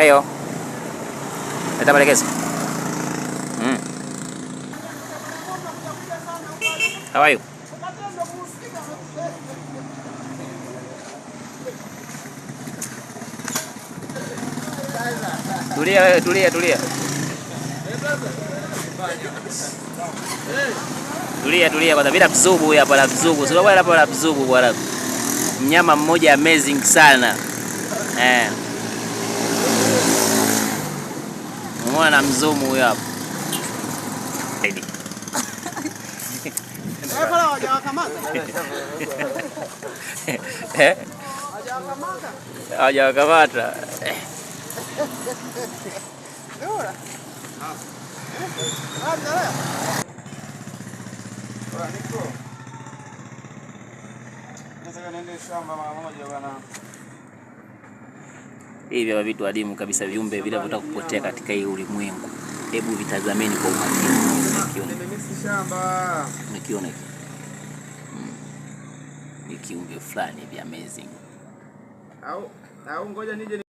Heyo. Leta maelekezo. How are you? Tulia wewe, tulia. Tulia kwanza, bila mzubu huyu hapa, la mzubu. Sio bwana hapa, la mzubu bwana. Mnyama mmoja amazing sana. Umeona na mzumu huyu hapa. Hajawakamata. Hivi hapa vitu adimu kabisa, viumbe vile vinataka kupotea katika hii ulimwengu. Hebu vitazameni kwa umakini. Unakiona hiki? Ni kiumbe fulani vya amazing. Au ngoja nije